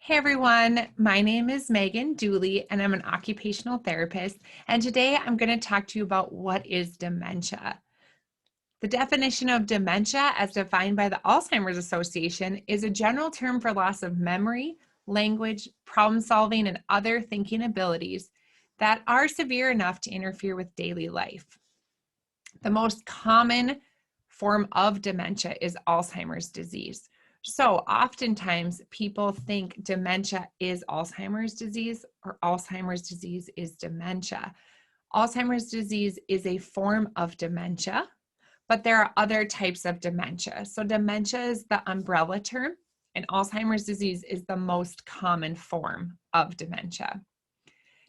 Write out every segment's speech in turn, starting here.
Hey everyone, my name is Megan Dooley and I'm an occupational therapist. And today I'm going to talk to you about what is dementia. The definition of dementia, as defined by the Alzheimer's Association, is a general term for loss of memory, language, problem solving, and other thinking abilities that are severe enough to interfere with daily life. The most common form of dementia is Alzheimer's disease. So oftentimes people think dementia is Alzheimer's disease or Alzheimer's disease is dementia. Alzheimer's disease is a form of dementia, but there are other types of dementia. So dementia is the umbrella term, and Alzheimer's disease is the most common form of dementia.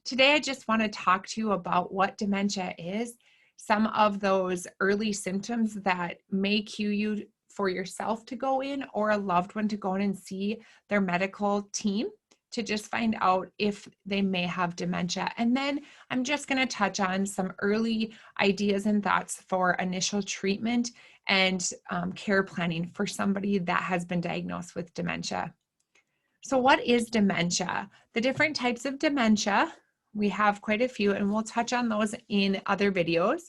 Today, I just want to talk to you about what dementia is, some of those early symptoms that may cue you for yourself to go in or a loved one to go in and see their medical team to just find out if they may have dementia. And then I'm just going to touch on some early ideas and thoughts for initial treatment and care planning for somebody that has been diagnosed with dementia. So what is dementia? The different types of dementia, we have quite a few, and we'll touch on those in other videos.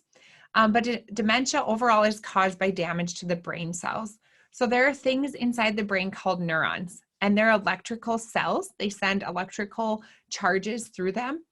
But dementia overall is caused by damage to the brain cells. So there are things inside the brain called neurons, and they're electrical cells. They send electrical charges through them.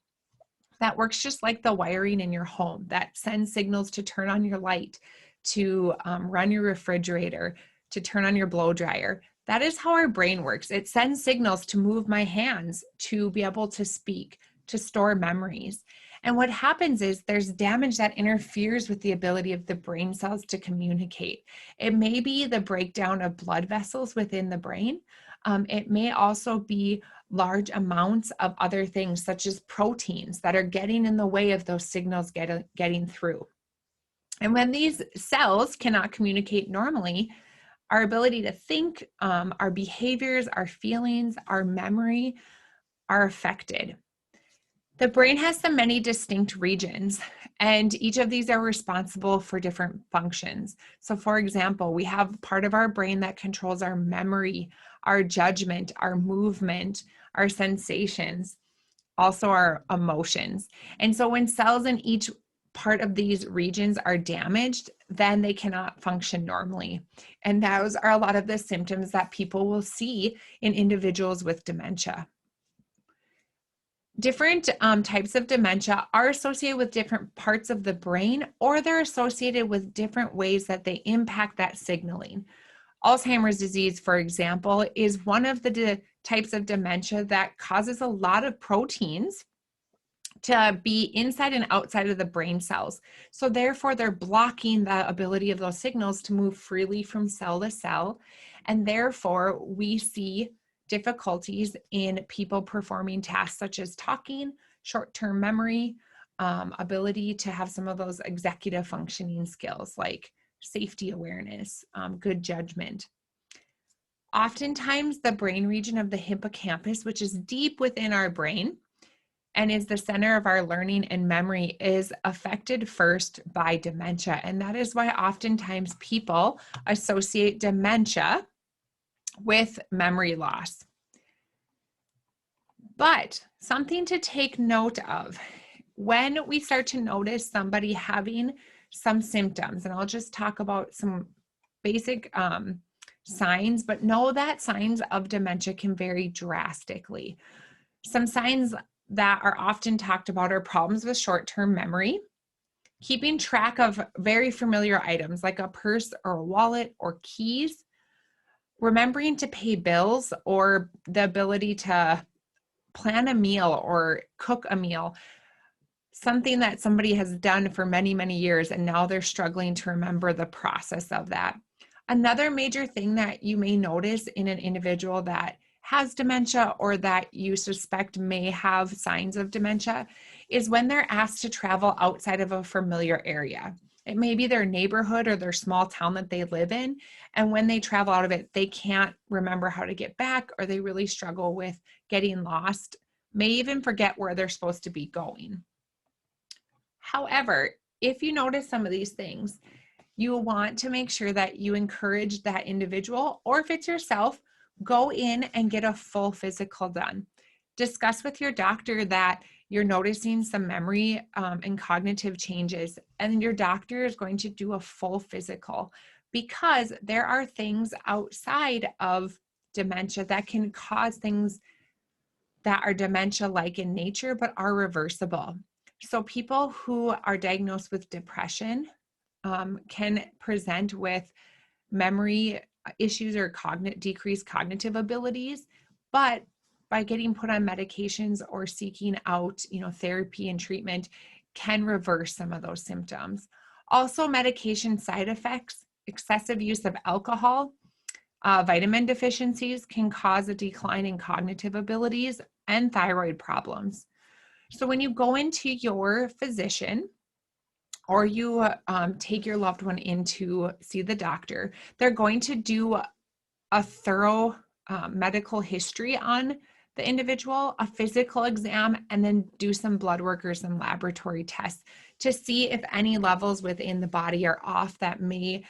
That works just like the wiring in your home that sends signals to turn on your light, to run your refrigerator, to turn on your blow dryer. That is how our brain works. It sends signals to move my hands, to be able to speak, to store memories. And what happens is there's damage that interferes with the ability of the brain cells to communicate. It may be the breakdown of blood vessels within the brain. It may also be large amounts of other things, such as proteins that are getting in the way of those signals getting through. And when these cells cannot communicate normally, our ability to think, our behaviors, our feelings, our memory are affected. The brain has so many distinct regions, and each of these are responsible for different functions. So for example, we have part of our brain that controls our memory, our judgment, our movement, our sensations, also our emotions. And so when cells in each part of these regions are damaged, then they cannot function normally. And those are a lot of the symptoms that people will see in individuals with dementia. Different types of dementia are associated with different parts of the brain, or they're associated with different ways that they impact that signaling. Alzheimer's disease, for example, is one of the types of dementia that causes a lot of proteins to be inside and outside of the brain cells. So therefore, they're blocking the ability of those signals to move freely from cell to cell. And therefore, we see difficulties in people performing tasks such as talking, short-term memory, ability to have some of those executive functioning skills like safety awareness, good judgment. Oftentimes, the brain region of the hippocampus, which is deep within our brain and is the center of our learning and memory, is affected first by dementia. And that is why oftentimes people associate dementia with memory loss. But something to take note of when we start to notice somebody having some symptoms, and I'll just talk about some basic signs, but know that signs of dementia can vary drastically. Some signs that are often talked about are problems with short-term memory, keeping track of very familiar items like a purse or a wallet or keys, remembering to pay bills, or the ability to plan a meal or cook a meal, something that somebody has done for many, many years, and now they're struggling to remember the process of that. Another major thing that you may notice in an individual that has dementia or that you suspect may have signs of dementia is when they're asked to travel outside of a familiar area. It may be their neighborhood or their small town that they live in. And when they travel out of it, they can't remember how to get back, or they really struggle with getting lost, may even forget where they're supposed to be going. However, if you notice some of these things, you want to make sure that you encourage that individual, or if it's yourself, go in and get a full physical done. Discuss with your doctor that you're noticing some memory and cognitive changes, and your doctor is going to do a full physical, because there are things outside of dementia that can cause things that are dementia-like in nature but are reversible. So people who are diagnosed with depression can present with memory issues or decreased cognitive abilities, but by getting put on medications or seeking out, therapy and treatment, can reverse some of those symptoms. Also, medication side effects, excessive use of alcohol, vitamin deficiencies can cause a decline in cognitive abilities and thyroid problems. So when you go into your physician, or you take your loved one in to see the doctor, they're going to do a thorough medical history on the individual, a physical exam, and then do some blood work or some laboratory tests to see if any levels within the body are off that may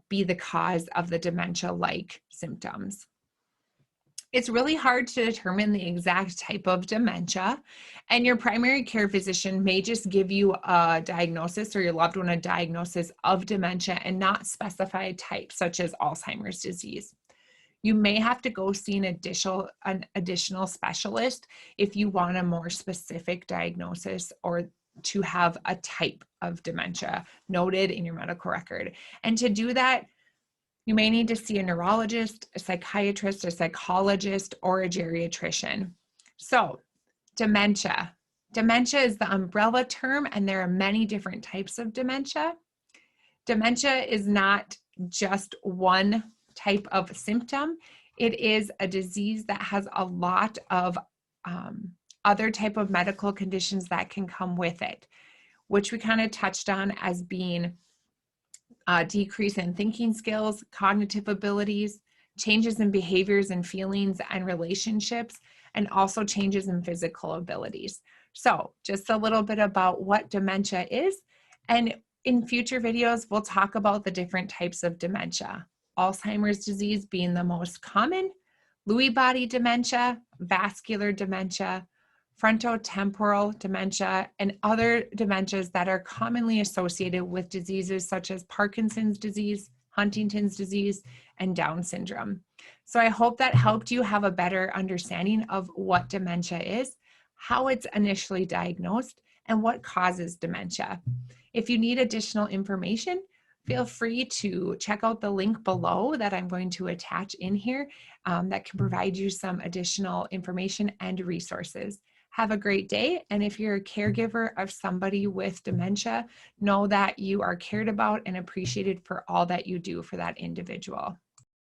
be the cause of the dementia-like symptoms. It's really hard to determine the exact type of dementia, and your primary care physician may just give you a diagnosis, or your loved one a diagnosis of dementia, and not specify a type, such as Alzheimer's disease. You may have to go see an additional specialist if you want a more specific diagnosis, or to have a type of dementia noted in your medical record. And to do that, you may need to see a neurologist, a psychiatrist, a psychologist, or a geriatrician. So, dementia. Dementia is the umbrella term, and there are many different types of dementia. Dementia is not just one type of symptom. It is a disease that has a lot of other type of medical conditions that can come with it, which we kind of touched on as being decrease in thinking skills, cognitive abilities, changes in behaviors and feelings and relationships, and also changes in physical abilities. So just a little bit about what dementia is. And in future videos, we'll talk about the different types of dementia. Alzheimer's disease being the most common, Lewy body dementia, vascular dementia, frontotemporal dementia, and other dementias that are commonly associated with diseases such as Parkinson's disease, Huntington's disease, and Down syndrome. So I hope that helped you have a better understanding of what dementia is, how it's initially diagnosed, and what causes dementia. If you need additional information, feel free to check out the link below that I'm going to attach in here that can provide you some additional information and resources. Have a great day, and if you're a caregiver of somebody with dementia, know that you are cared about and appreciated for all that you do for that individual.